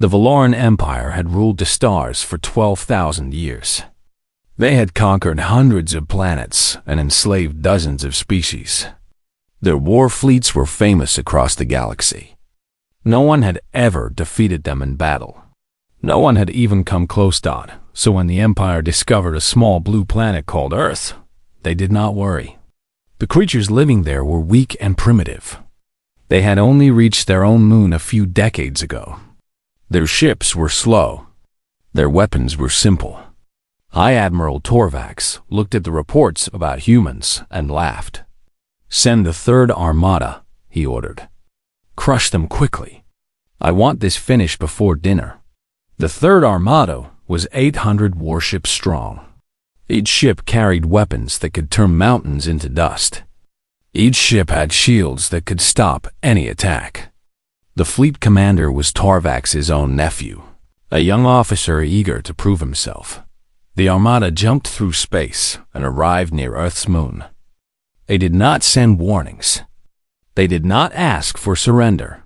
The Valoran Empire had ruled the stars for 12,000 years. They had conquered hundreds of planets and enslaved dozens of species. Their war fleets were famous across the galaxy. No one had ever defeated them in battle. No one had even come close to it, so when the Empire discovered a small blue planet called Earth, they did not worry. The creatures living there were weak and primitive. They had only reached their own moon a few decades ago. Their ships were slow. Their weapons were simple. High Admiral Torvax looked at the reports about humans and laughed. "Send the Third Armada," he ordered. "Crush them quickly. I want this finished before dinner." The Third Armada was 800 warships strong. Each ship carried weapons that could turn mountains into dust. Each ship had shields that could stop any attack. The fleet commander was Torvax's own nephew, a young officer eager to prove himself. The Armada jumped through space and arrived near Earth's moon. They did not send warnings. They did not ask for surrender.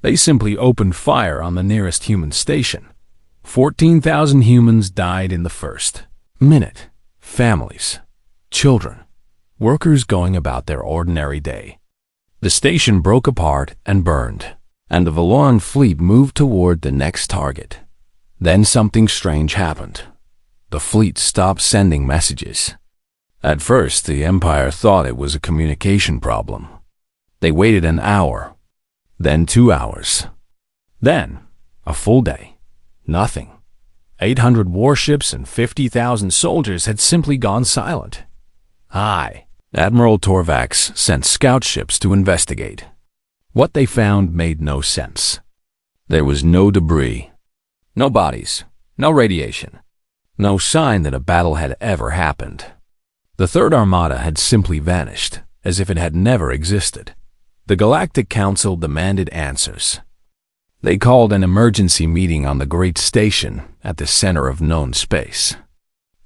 They simply opened fire on the nearest human station. 14,000 humans died in the first minute. Families, children, workers going about their ordinary day. The station broke apart and burned, and the Valoran fleet moved toward the next target. Then something strange happened. The fleet stopped sending messages. At first, the Empire thought it was a communication problem. They waited an hour, then 2 hours, then a full day. Nothing. 800 warships and 50,000 soldiers had simply gone silent. Admiral Torvax sent scout ships to investigate. What they found made no sense. There was no debris, no bodies, no radiation, no sign that a battle had ever happened. The Third Armada had simply vanished, as if it had never existed. The Galactic Council demanded answers. They called an emergency meeting on the Great Station at the center of known space.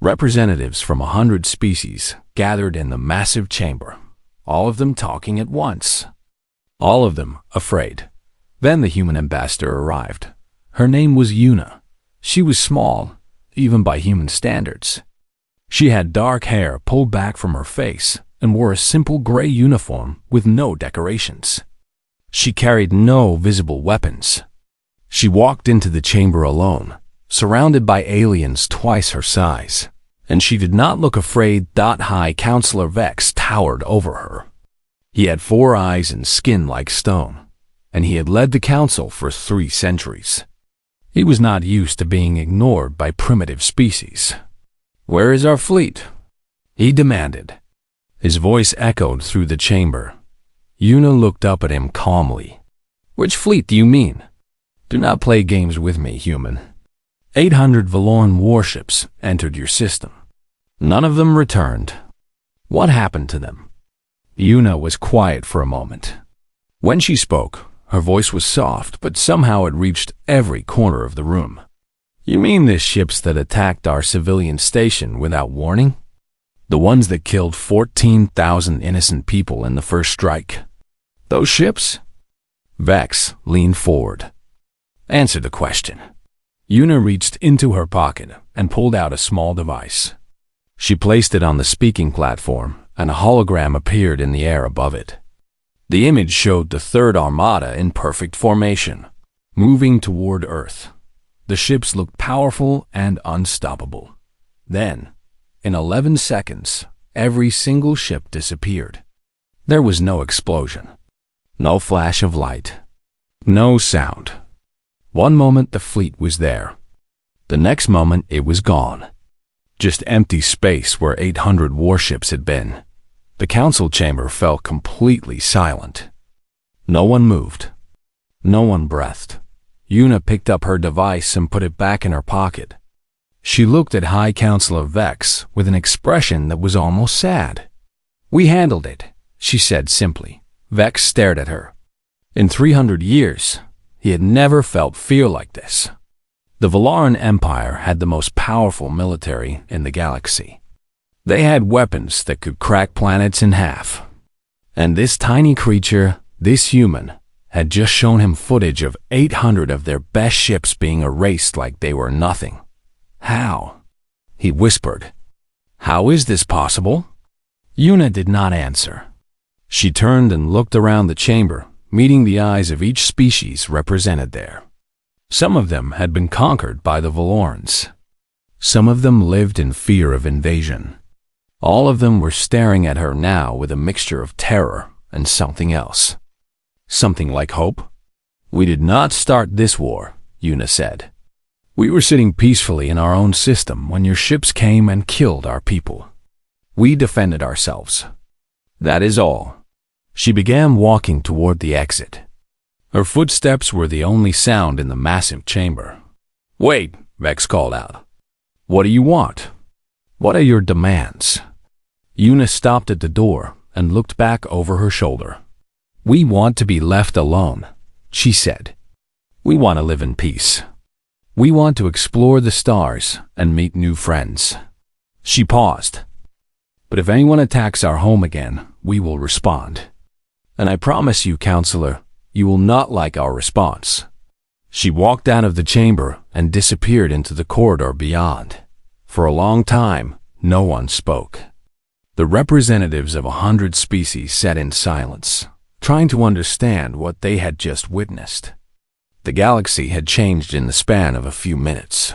Representatives from 100 species gathered in the massive chamber, all of them talking at once. All of them afraid. Then the human ambassador arrived. Her name was Yuna. She was small, even by human standards. She had dark hair pulled back from her face and wore a simple gray uniform with no decorations. She carried no visible weapons. She walked into the chamber alone, surrounded by aliens twice her size, and she did not look afraid. High Counselor Vex towered over her. He had 4 eyes and skin like stone, and he had led the council for 3 centuries. He was not used to being ignored by primitive species. "Where is our fleet?" he demanded. His voice echoed through the chamber. Yuna looked up at him calmly. "Which fleet do you mean? Do not play games with me, human. 800 Valoran warships entered your system. None of them returned. What happened to them?" Yuna was quiet for a moment. When she spoke, her voice was soft, but somehow it reached every corner of the room. "You mean the ships that attacked our civilian station without warning? The ones that killed 14,000 innocent people in the first strike? Those ships?" Vex leaned forward. "Answer the question." Yuna reached into her pocket and pulled out a small device. She placed it on the speaking platform, and a hologram appeared in the air above it. The image showed the Third Armada in perfect formation, moving toward Earth. The ships looked powerful and unstoppable. Then, in 11 seconds, every single ship disappeared. There was no explosion, no flash of light, no sound. One moment the fleet was there. The next moment it was gone. Just empty space where 800 warships had been. The council chamber fell completely silent. No one moved. No one breathed. Yuna picked up her device and put it back in her pocket. She looked at High Counselor Vex with an expression that was almost sad. "We handled it," she said simply. Vex stared at her. In 300 years, he had never felt fear like this. The Valoran Empire had the most powerful military in the galaxy. They had weapons that could crack planets in half. And this tiny creature, this human, had just shown him footage of 800 of their best ships being erased like they were nothing. How? He whispered. How is this possible? Yuna did not answer. She turned and looked around the chamber, meeting the eyes of each species represented there. Some of them had been conquered by the Valorans. Some of them lived in fear of invasion. All of them were staring at her now with a mixture of terror and something else. Something like hope? We did not start this war, Yuna said. We were sitting peacefully in our own system when your ships came and killed our people. We defended ourselves. That is all. She began walking toward the exit. Her footsteps were the only sound in the massive chamber. Wait, Vex called out. What do you want? What are your demands? Yuna stopped at the door and looked back over her shoulder. We want to be left alone, she said. We want to live in peace. We want to explore the stars and meet new friends. She paused. But if anyone attacks our home again, we will respond. And I promise you, Counselor, you will not like our response. She walked out of the chamber and disappeared into the corridor beyond. For a long time, no one spoke. The representatives of 100 species sat in silence, trying to understand what they had just witnessed. The galaxy had changed in the span of a few minutes.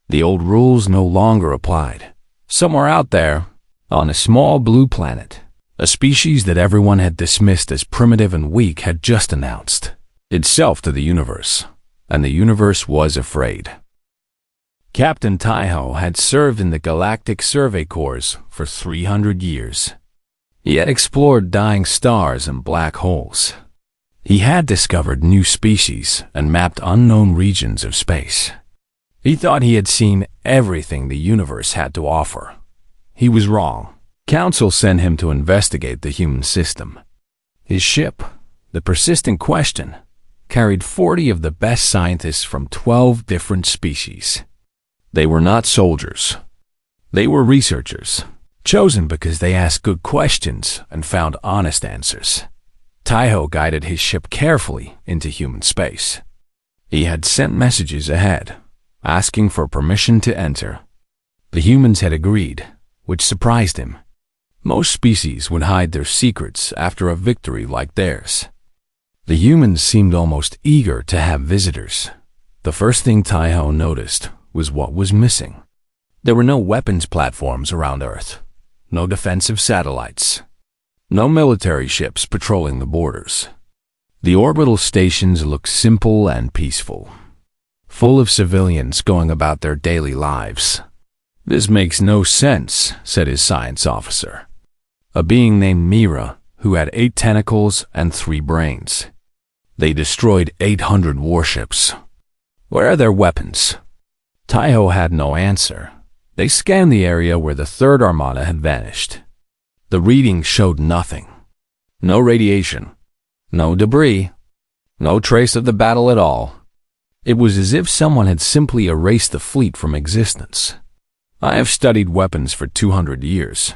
The old rules no longer applied. Somewhere out there, on a small blue planet, a species that everyone had dismissed as primitive and weak had just announced itself to the universe, and the universe was afraid. Captain Taiho had served in the Galactic Survey Corps for 300 years. He had explored dying stars and black holes. He had discovered new species and mapped unknown regions of space. He thought he had seen everything the universe had to offer. He was wrong. Council sent him to investigate the human system. His ship, the Persistent Question, carried 40 of the best scientists from 12 different species. They were not soldiers. They were researchers, chosen because they asked good questions and found honest answers. Taiho guided his ship carefully into human space. He had sent messages ahead, asking for permission to enter. The humans had agreed, which surprised him. Most species would hide their secrets after a victory like theirs. The humans seemed almost eager to have visitors. The first thing Taiho noticed was what was missing. There were no weapons platforms around Earth, no defensive satellites, no military ships patrolling the borders. The orbital stations looked simple and peaceful, full of civilians going about their daily lives. This makes no sense, said his science officer, a being named Mira who had 8 tentacles and 3 brains. They destroyed 800 warships. Where are their weapons? Taiho had no answer. They scanned the area where the Third Armada had vanished. The readings showed nothing. No radiation, no debris, no trace of the battle at all. It was as if someone had simply erased the fleet from existence. I have studied weapons for 200 years,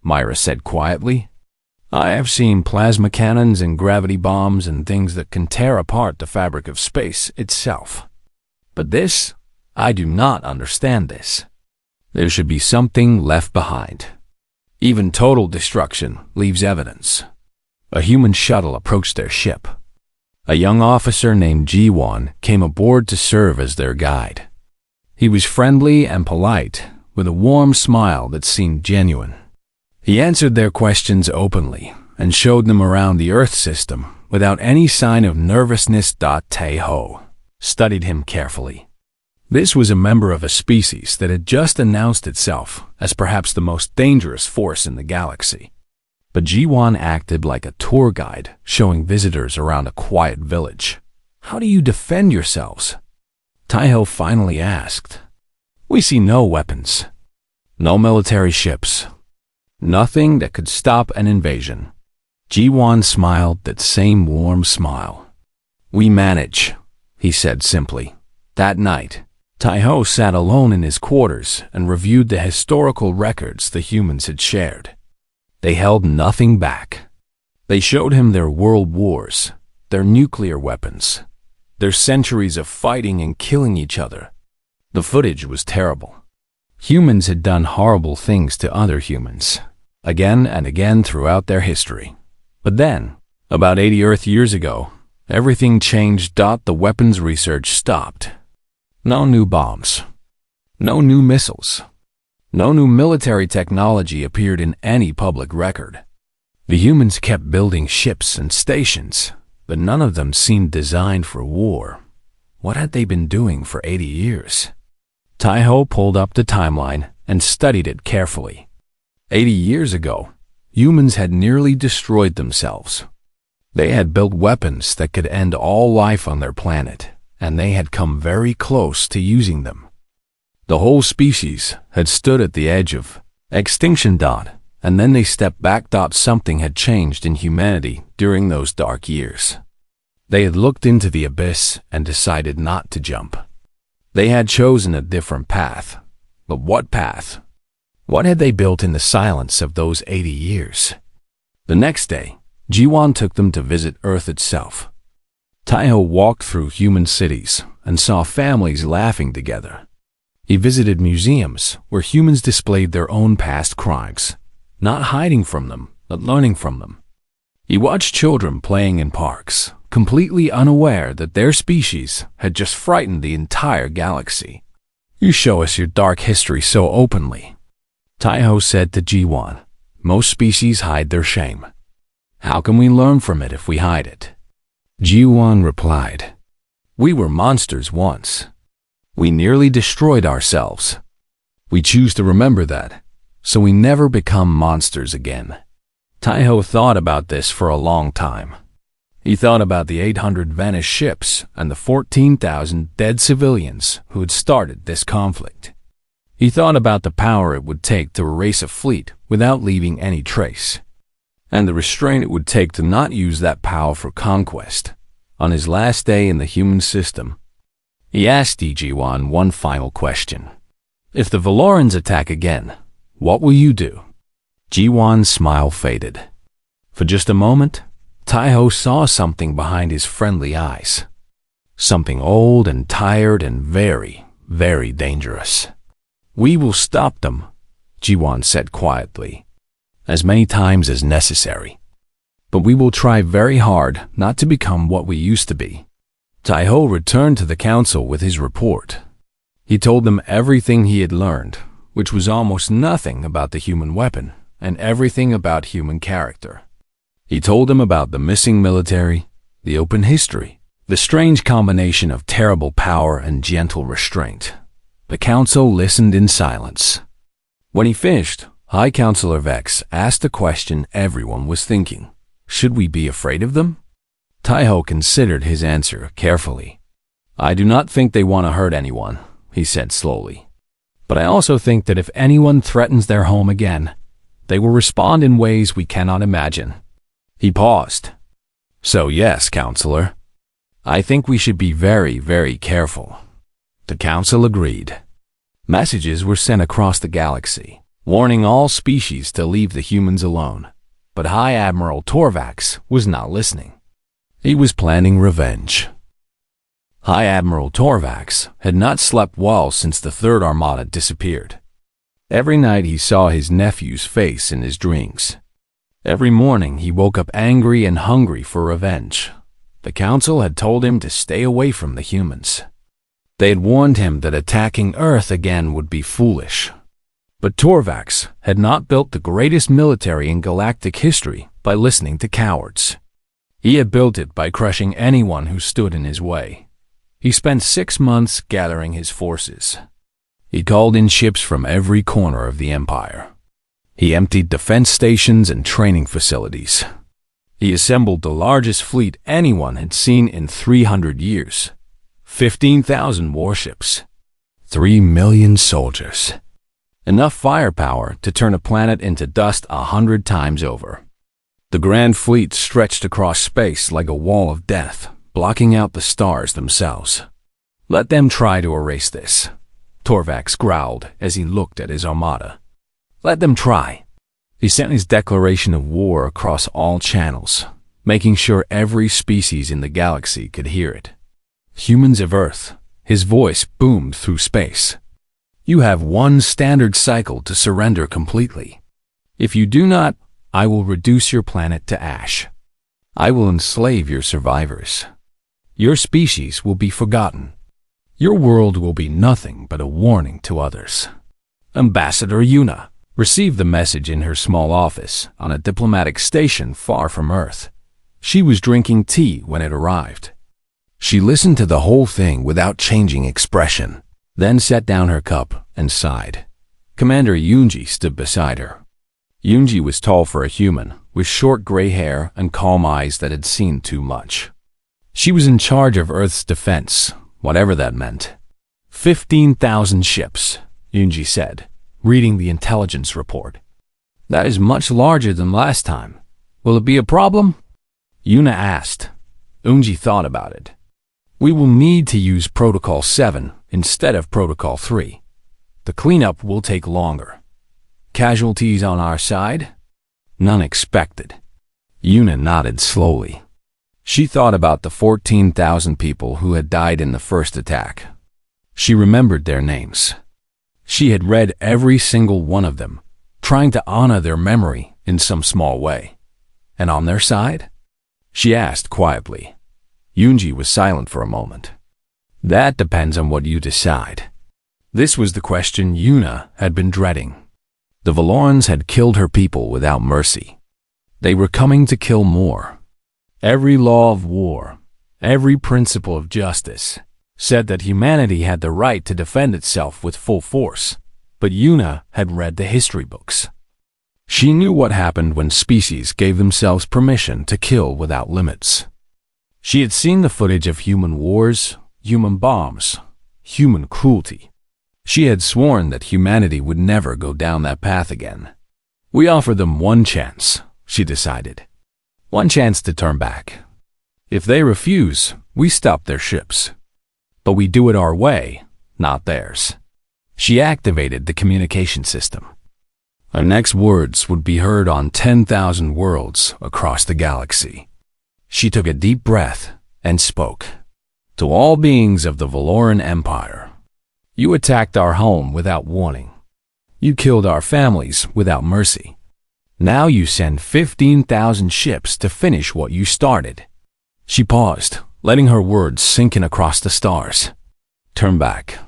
Myra said quietly. I have seen plasma cannons and gravity bombs and things that can tear apart the fabric of space itself. But this, I do not understand this. There should be something left behind. Even total destruction leaves evidence. A human shuttle approached their ship. A young officer named Ji-won came aboard to serve as their guide. He was friendly and polite, with a warm smile that seemed genuine. He answered their questions openly and showed them around the Earth system without any sign of nervousness. Taiho studied him carefully. This was a member of a species that had just announced itself as perhaps the most dangerous force in the galaxy. But Ji-won acted like a tour guide, showing visitors around a quiet village. How do you defend yourselves? Taiho finally asked. We see no weapons, no military ships, nothing that could stop an invasion. Ji-won smiled that same warm smile. We manage, he said simply. That night, Taiho sat alone in his quarters and reviewed the historical records the humans had shared. They held nothing back. They showed him their world wars, their nuclear weapons, their centuries of fighting and killing each other. The footage was terrible. Humans had done horrible things to other humans, again and again throughout their history. But then, about 80 Earth years ago, everything changed. The weapons research stopped. No new bombs. No new missiles. No new military technology appeared in any public record. The humans kept building ships and stations, but none of them seemed designed for war. What had they been doing for 80 years? Taiho pulled up the timeline and studied it carefully. 80 years ago, humans had nearly destroyed themselves. They had built weapons that could end all life on their planet, and they had come very close to using them. The whole species had stood at the edge of extinction. And then they stepped back. Something had changed in humanity during those dark years. They had looked into the abyss and decided not to jump. They had chosen a different path. But what path? What had they built in the silence of those 80 years? The next day, Jiwan took them to visit Earth itself. Taiho walked through human cities and saw families laughing together. He visited museums where humans displayed their own past crimes, not hiding from them, but learning from them. He watched children playing in parks, completely unaware that their species had just frightened the entire galaxy. "You show us your dark history so openly," Taiho said to Jiwan. "Most species hide their shame. How can we learn from it if we hide it?" Jiwan replied, "We were monsters once. We nearly destroyed ourselves. We choose to remember that, so we never become monsters again." Taiho thought about this for a long time. He thought about the 800 vanished ships and the 14,000 dead civilians who had started this conflict. He thought about the power it would take to erase a fleet without leaving any trace, and the restraint it would take to not use that power for conquest. On his last day in the human system, he asked Jiwan one final question. "If the Valorans attack again, what will you do?" Jiwan's smile faded. For just a moment, Taiho saw something behind his friendly eyes. Something old and tired and very, very dangerous. "We will stop them," Jiwan said quietly, "as many times as necessary. But we will try very hard not to become what we used to be." Taiho returned to the council with his report. He told them everything he had learned, which was almost nothing about the human weapon and everything about human character. He told them about the missing military, the open history, the strange combination of terrible power and gentle restraint. The council listened in silence. When he finished, High Counselor Vex asked a question everyone was thinking. Should we be afraid of them? Taiho considered his answer carefully. "I do not think they want to hurt anyone," he said slowly. "But I also think that if anyone threatens their home again, they will respond in ways we cannot imagine." He paused. "So yes, Counselor, I think we should be very, very careful." The council agreed. Messages were sent across the galaxy, warning all species to leave the humans alone. But High Admiral Torvax was not listening. He was planning revenge. High Admiral Torvax had not slept well since the Third Armada disappeared. Every night he saw his nephew's face in his dreams. Every morning he woke up angry and hungry for revenge. The council had told him to stay away from the humans. They had warned him that attacking Earth again would be foolish. But Torvax had not built the greatest military in galactic history by listening to cowards. He had built it by crushing anyone who stood in his way. He spent 6 months gathering his forces. He called in ships from every corner of the empire. He emptied defense stations and training facilities. He assembled the largest fleet anyone had seen in 300 years. 15,000 warships. 3 million soldiers. Enough firepower to turn a planet into dust 100 times over. The Grand Fleet stretched across space like a wall of death, blocking out the stars themselves. "Let them try to erase this," Torvax growled as he looked at his armada. "Let them try." He sent his declaration of war across all channels. making sure every species in the galaxy could hear it. Humans of Earth, his voice boomed through space. You have one standard cycle to surrender completely. If you do not, I will reduce your planet to ash. I will enslave your survivors. Your species will be forgotten. Your world will be nothing but a warning to others. Ambassador Yuna received the message in her small office on a diplomatic station far from Earth. She was drinking tea when it arrived. She listened to the whole thing without changing expression, then set down her cup and sighed. Commander Yunji stood beside her. Yunji was tall for a human, with short gray hair and calm eyes that had seen too much. She was in charge of Earth's defense, whatever that meant. 15,000 ships, Yunji said, reading the intelligence report. That is much larger than last time. Will it be a problem? Yuna asked. Yunji thought about it. We will need to use Protocol 7 instead of Protocol 3. The cleanup will take longer. Casualties on our side? None expected. Yuna nodded slowly. She thought about the 14,000 people who had died in the first attack. She remembered their names. She had read every single one of them, trying to honor their memory in some small way. And on their side? She asked quietly. Yunji was silent for a moment. That depends on what you decide. This was the question Yuna had been dreading. The Valorans had killed her people without mercy. They were coming to kill more. Every law of war, every principle of justice, said that humanity had the right to defend itself with full force, but Yuna had read the history books. She knew what happened when species gave themselves permission to kill without limits. She had seen the footage of human wars, human bombs, human cruelty. She had sworn that humanity would never go down that path again. We offer them one chance, she decided. One chance to turn back. If they refuse, we stop their ships. But we do it our way, not theirs. She activated the communication system. Her next words would be heard on 10,000 worlds across the galaxy. She took a deep breath and spoke. To all beings of the Valoran Empire, you attacked our home without warning. You killed our families without mercy. Now you send 15,000 ships to finish what you started. She paused, letting her words sink in across the stars. Turn back.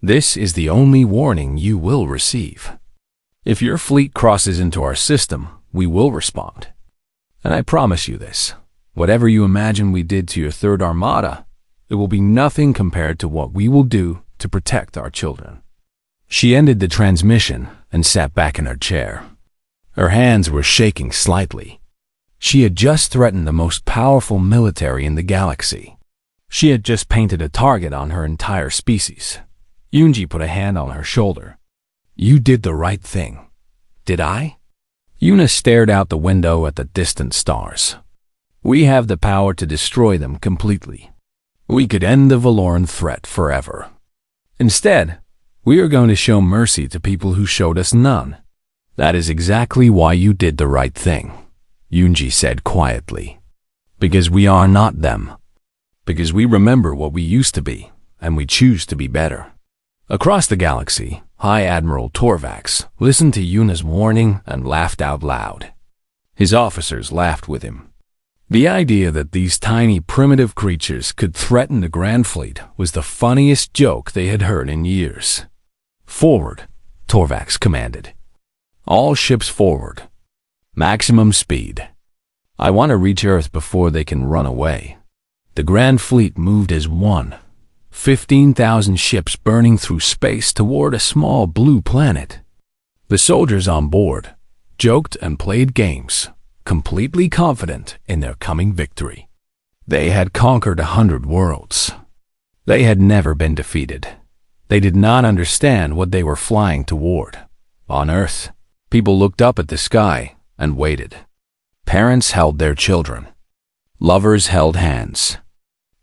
This is the only warning you will receive. If your fleet crosses into our system, we will respond. And I promise you this, whatever you imagine we did to your third armada, it will be nothing compared to what we will do to protect our children. She ended the transmission and sat back in her chair. Her hands were shaking slightly. She had just threatened the most powerful military in the galaxy. She had just painted a target on her entire species. Yunji put a hand on her shoulder. You did the right thing. Did I? Yuna stared out the window at the distant stars. We have the power to destroy them completely. We could end the Valoran threat forever. Instead, we are going to show mercy to people who showed us none. That is exactly why you did the right thing, Yunji said quietly. Because we are not them. Because we remember what we used to be, and we choose to be better. Across the galaxy, High Admiral Torvax listened to Yuna's warning and laughed out loud. His officers laughed with him. The idea that these tiny primitive creatures could threaten the Grand Fleet was the funniest joke they had heard in years. Forward, Torvax commanded. All ships forward. Maximum speed. I want to reach Earth before they can run away. The Grand Fleet moved as one. 15,000 ships burning through space toward a small blue planet. The soldiers on board joked and played games, completely confident in their coming victory. They had conquered 100 worlds. They had never been defeated. They did not understand what they were flying toward. On Earth, people looked up at the sky and waited. Parents held their children. Lovers held hands.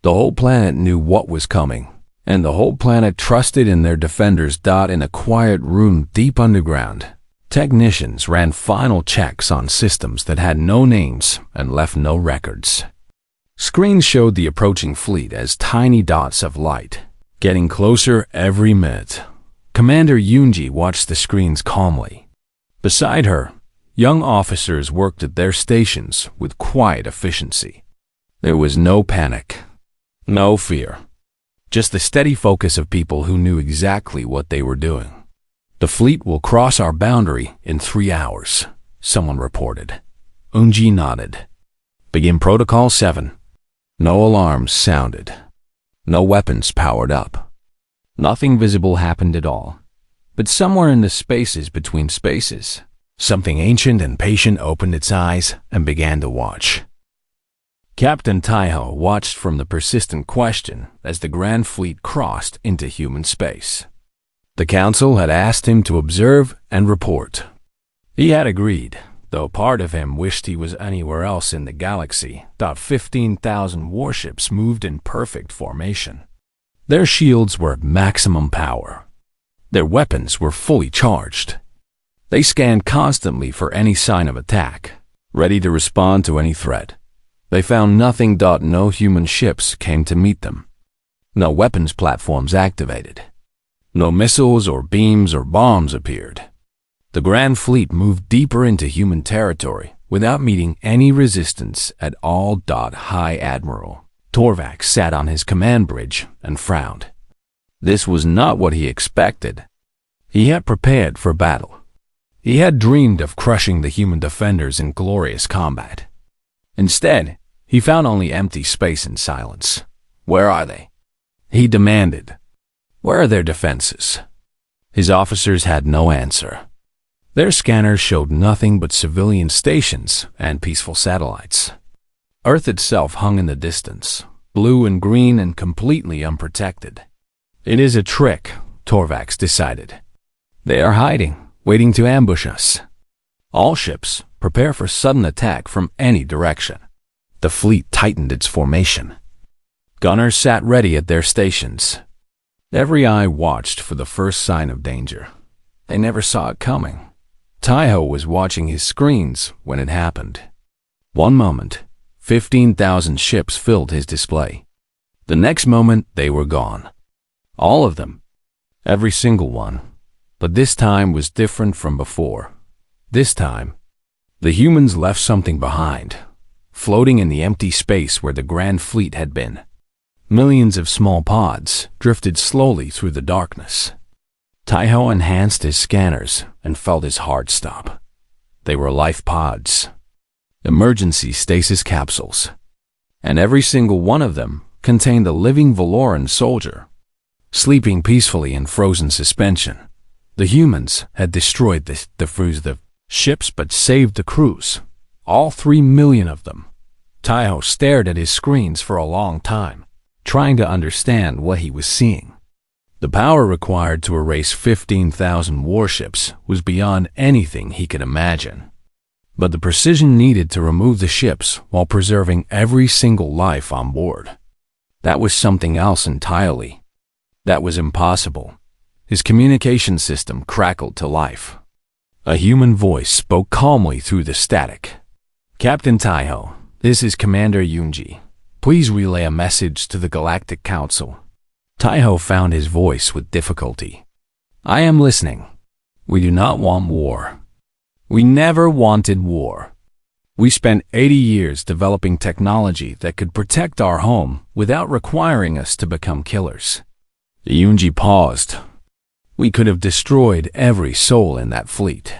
The whole planet knew what was coming, and the whole planet trusted in their defenders. In a quiet room deep underground, Technicians ran final checks on systems that had no names and left no records. Screens showed the approaching fleet as tiny dots of light, getting closer every minute. Commander Yunji watched the screens calmly. Beside her, young officers worked at their stations with quiet efficiency. There was no panic, no fear, just the steady focus of people who knew exactly what they were doing. "The fleet will cross our boundary in 3 hours," someone reported. Unji nodded. "Begin Protocol 7. No alarms sounded. No weapons powered up. Nothing visible happened at all. But somewhere in the spaces between spaces, something ancient and patient opened its eyes and began to watch." Captain Taiho watched from the persistent question as the Grand Fleet crossed into human space. The Council had asked him to observe and report. He had agreed, though part of him wished he was anywhere else in the galaxy. 15,000 warships moved in perfect formation. Their shields were at maximum power. Their weapons were fully charged. They scanned constantly for any sign of attack, ready to respond to any threat. They found nothing. No human ships came to meet them. No weapons platforms activated. No missiles or beams or bombs appeared. The Grand Fleet moved deeper into human territory without meeting any resistance at all. High Admiral Torvax sat on his command bridge and frowned. This was not what he expected. He had prepared for battle. He had dreamed of crushing the human defenders in glorious combat. Instead, he found only empty space and silence. "Where are they?" he demanded. "Where are their defenses?" His officers had no answer. Their scanners showed nothing but civilian stations and peaceful satellites. Earth itself hung in the distance, blue and green and completely unprotected. "It is a trick," Torvax decided. "They are hiding, waiting to ambush us. All ships prepare for sudden attack from any direction." The fleet tightened its formation. Gunners sat ready at their stations. Every eye watched for the first sign of danger. They never saw it coming. Taiho was watching his screens when it happened. One moment, 15,000 ships filled his display. The next moment, they were gone. All of them. Every single one. But this time was different from before. This time, the humans left something behind, floating in the empty space where the Grand Fleet had been. Millions of small pods drifted slowly through the darkness. Taiho enhanced his scanners and felt his heart stop. They were life pods, emergency stasis capsules, and every single one of them contained a living Valoran soldier, sleeping peacefully in frozen suspension. The humans had destroyed the ships but saved the crews, all 3 million of them. Taiho stared at his screens for a long time, trying to understand what he was seeing. The power required to erase 15,000 warships was beyond anything he could imagine. But the precision needed to remove the ships while preserving every single life on board, that was something else entirely. That was impossible. His communication system crackled to life. A human voice spoke calmly through the static. "Captain Taiho, this is Commander Yunji. Please relay a message to the Galactic Council." Taiho found his voice with difficulty. "I am listening. We do not want war. We never wanted war. We spent 80 years developing technology that could protect our home without requiring us to become killers." Yunji paused. "We could have destroyed every soul in that fleet.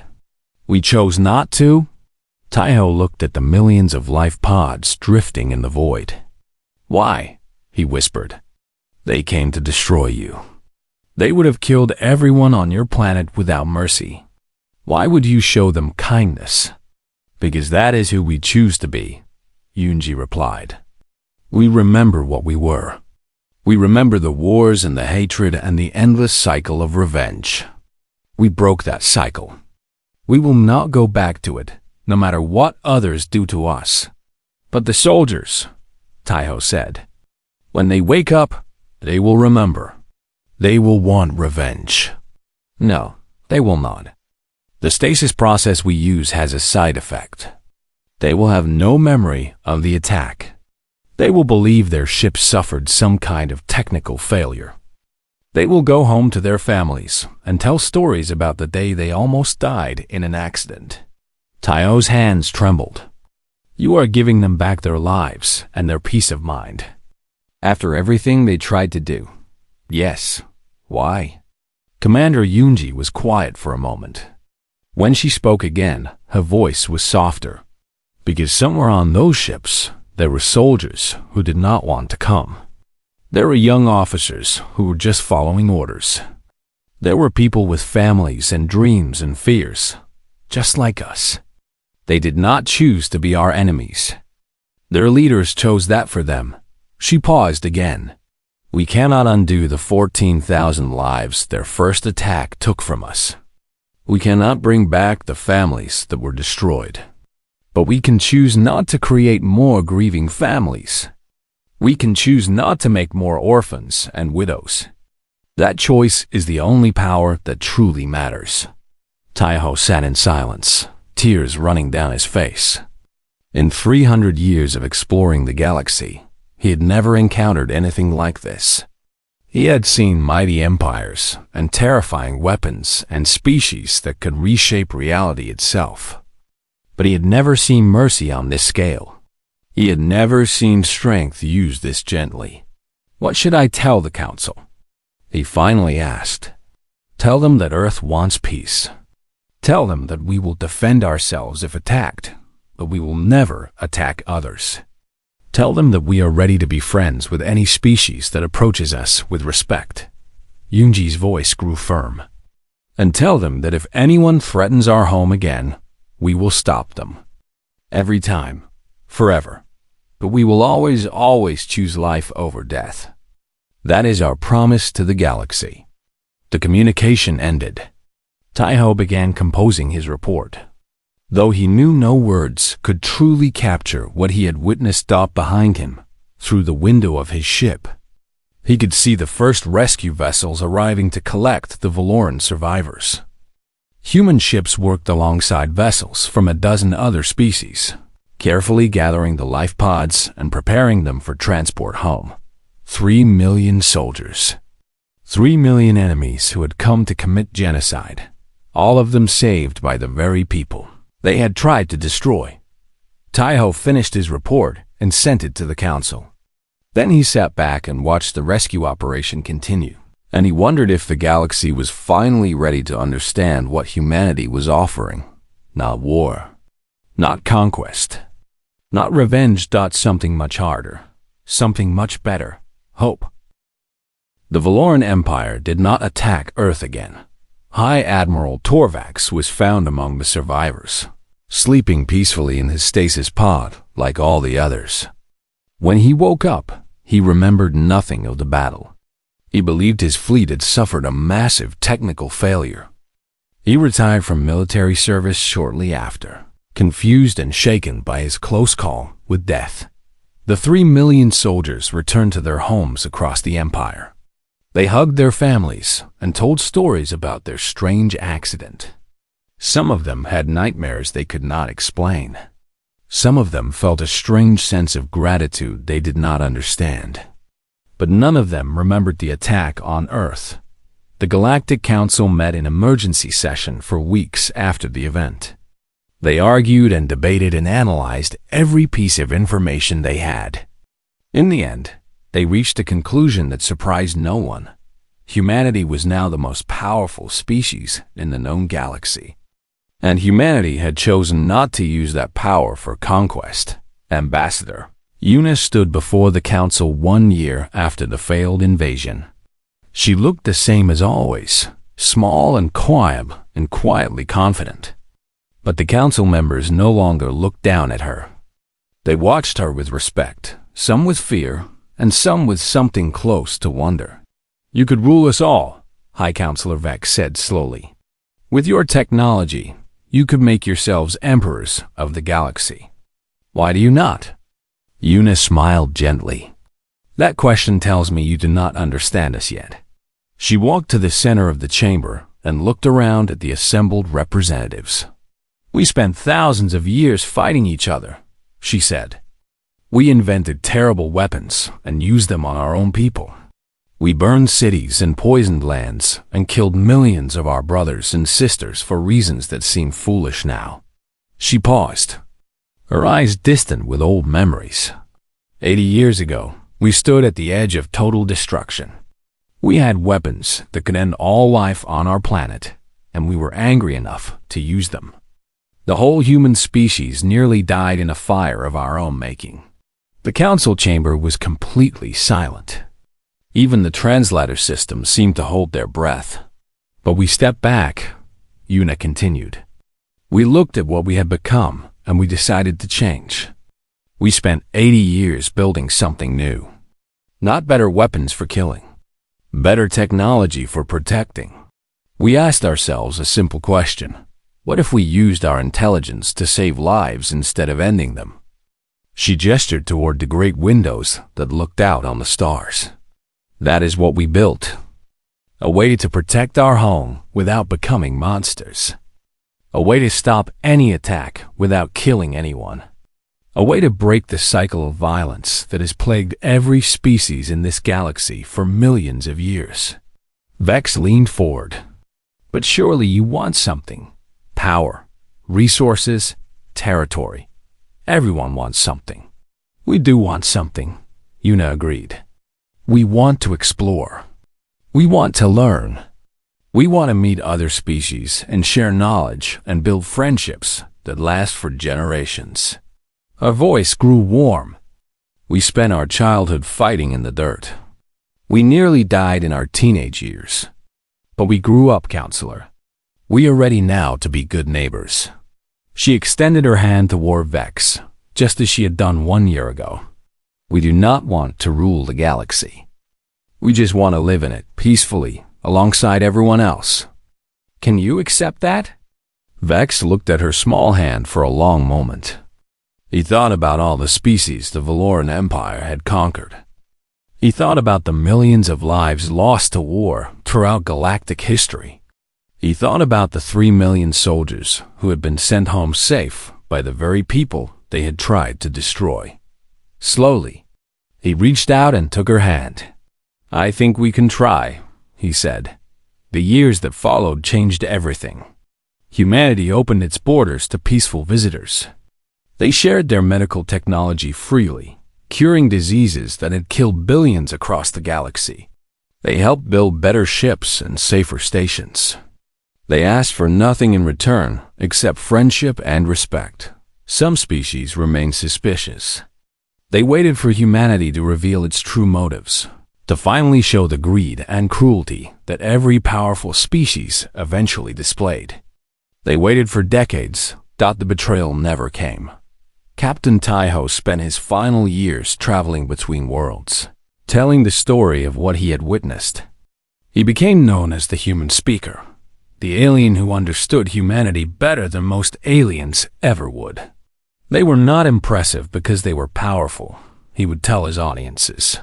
We chose not to." Taiho looked at the millions of life pods drifting in the void. "Why?" he whispered. "They came to destroy you. They would have killed everyone on your planet without mercy. Why would you show them kindness?" "Because that is who we choose to be," Yunji replied. "We remember what we were. We remember the wars and the hatred and the endless cycle of revenge. We broke that cycle. We will not go back to it, no matter what others do to us." "But the soldiers," Taiho said, "when they wake up, they will remember. They will want revenge." "No, they will not. The stasis process we use has a side effect. They will have no memory of the attack. They will believe their ship suffered some kind of technical failure. They will go home to their families and tell stories about the day they almost died in an accident. Taiho's hands trembled. You are giving them back their lives and their peace of mind. After everything they tried to do. Yes. Why? Commander Yunji was quiet for a moment. When she spoke again, her voice was softer. Because somewhere on those ships, there were soldiers who did not want to come. There were young officers who were just following orders. There were people with families and dreams and fears, just like us. They did not choose to be our enemies. Their leaders chose that for them. She paused again. We cannot undo the 14,000 lives their first attack took from us. We cannot bring back the families that were destroyed. But we can choose not to create more grieving families. We can choose not to make more orphans and widows. That choice is the only power that truly matters. Taiho sat in silence, tears running down his face. In 300 years of exploring the galaxy, he had never encountered anything like this. He had seen mighty empires and terrifying weapons and species that could reshape reality itself. But he had never seen mercy on this scale. He had never seen strength used this gently. What should I tell the council? He finally asked. Tell them that Earth wants peace. Tell them that we will defend ourselves if attacked, but we will never attack others. Tell them that we are ready to be friends with any species that approaches us with respect. Yunji's voice grew firm. And tell them that if anyone threatens our home again, we will stop them. Every time. Forever. But we will always choose life over death. That is our promise to the galaxy. The communication ended. Taiho began composing his report. Though he knew no words could truly capture what he had witnessed up behind him, through the window of his ship, he could see the first rescue vessels arriving to collect the Valoran survivors. Human ships worked alongside vessels from a dozen other species, carefully gathering the life pods and preparing them for transport home. 3 million soldiers. 3 million enemies who had come to commit genocide, all of them saved by the very people they had tried to destroy. Taiho finished his report and sent it to the council. Then he sat back and watched the rescue operation continue, and he wondered if the galaxy was finally ready to understand what humanity was offering. Not war, not conquest, not revenge. Something much harder, something much better. Hope. The Valoran Empire did not attack Earth again. High Admiral Torvax was found among the survivors, sleeping peacefully in his stasis pod like all the others. When he woke up, he remembered nothing of the battle. He believed his fleet had suffered a massive technical failure. He retired from military service shortly after, confused and shaken by his close call with death. The 3 million soldiers returned to their homes across the Empire. They hugged their families and told stories about their strange accident. Some of them had nightmares they could not explain. Some of them felt a strange sense of gratitude they did not understand. But none of them remembered the attack on Earth. The Galactic Council met in emergency session for weeks after the event. They argued and debated and analyzed every piece of information they had. In the end, they reached a conclusion that surprised no one. Humanity was now the most powerful species in the known galaxy. And humanity had chosen not to use that power for conquest. Ambassador Eunice stood before the council 1 year after the failed invasion. She looked the same as always, small and quietly confident. But the council members no longer looked down at her. They watched her with respect, some with fear, and some with something close to wonder. You could rule us all, High Counselor Vex said slowly. With your technology, you could make yourselves emperors of the galaxy. Why do you not? Eunice smiled gently. That question tells me you do not understand us yet. She walked to the center of the chamber and looked around at the assembled representatives. "We spent thousands of years fighting each other," she said. "We invented terrible weapons and used them on our own people. We burned cities and poisoned lands and killed millions of our brothers and sisters for reasons that seem foolish now." She paused, her eyes distant with old memories. 80 years ago, we stood at the edge of total destruction. We had weapons that could end all life on our planet, and we were angry enough to use them. The whole human species nearly died in a fire of our own making. The council chamber was completely silent. Even the translator system seemed to hold their breath. But we stepped back, Yuna continued. We looked at what we had become, and we decided to change. We spent 80 years building something new. Not better weapons for killing. Better technology for protecting. We asked ourselves a simple question. What if we used our intelligence to save lives instead of ending them? She gestured toward the great windows that looked out on the stars. That is what we built. A way to protect our home without becoming monsters. A way to stop any attack without killing anyone. A way to break the cycle of violence that has plagued every species in this galaxy for millions of years. Vex leaned forward. But surely you want something. Power, resources, territory. Everyone wants something. We do want something, Yuna agreed. We want to explore. We want to learn. We want to meet other species and share knowledge and build friendships that last for generations. Her voice grew warm. We spent our childhood fighting in the dirt. We nearly died in our teenage years. But we grew up, counselor. We are ready now to be good neighbors. She extended her hand toward Vex, just as she had done 1 year ago. We do not want to rule the galaxy. We just want to live in it peacefully, alongside everyone else. Can you accept that? Vex looked at her small hand for a long moment. He thought about all the species the Valoran Empire had conquered. He thought about the millions of lives lost to war throughout galactic history. He thought about the 3 million soldiers who had been sent home safe by the very people they had tried to destroy. Slowly, he reached out and took her hand. I think we can try, he said. The years that followed changed everything. Humanity opened its borders to peaceful visitors. They shared their medical technology freely, curing diseases that had killed billions across the galaxy. They helped build better ships and safer stations. They asked for nothing in return except friendship and respect. Some species remained suspicious. They waited for humanity to reveal its true motives, to finally show the greed and cruelty that every powerful species eventually displayed. They waited for decades, thought the betrayal never came. Captain Taiho spent his final years traveling between worlds, telling the story of what he had witnessed. He became known as the human speaker, the alien who understood humanity better than most aliens ever would. They were not impressive because they were powerful, he would tell his audiences.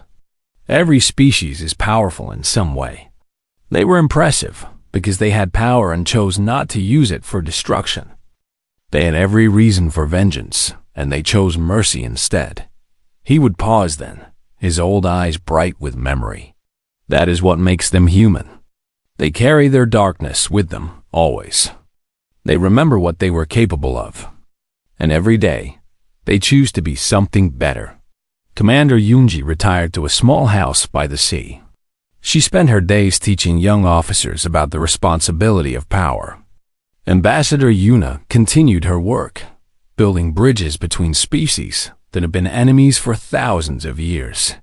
Every species is powerful in some way. They were impressive because they had power and chose not to use it for destruction. They had every reason for vengeance, and they chose mercy instead. He would pause then, his old eyes bright with memory. That is what makes them human. They carry their darkness with them, always. They remember what they were capable of. And every day, they choose to be something better. Commander Yunji retired to a small house by the sea. She spent her days teaching young officers about the responsibility of power. Ambassador Yuna continued her work, building bridges between species that have been enemies for thousands of years.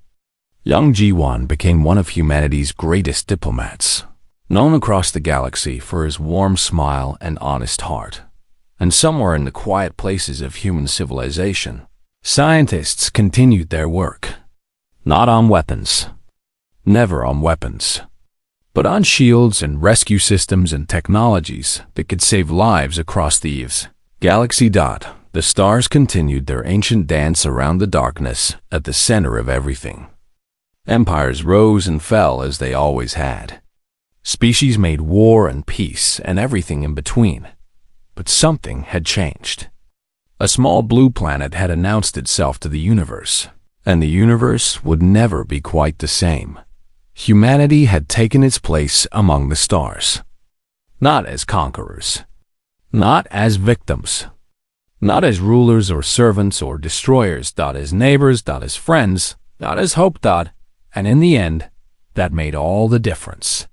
Young Jiwan became one of humanity's greatest diplomats, known across the galaxy for his warm smile and honest heart. And somewhere in the quiet places of human civilization, scientists continued their work. Not on weapons. Never on weapons. But on shields and rescue systems and technologies that could save lives across the Eves. Galaxy. The stars continued their ancient dance around the darkness at the center of everything. Empires rose and fell as they always had. Species made war and peace and everything in between. But something had changed. A small blue planet had announced itself to the universe, and the universe would never be quite the same. Humanity had taken its place among the stars. Not as conquerors. Not as victims. Not as rulers or servants or destroyers. Not as neighbors. Not as friends. Not as hope. And in the end, that made all the difference.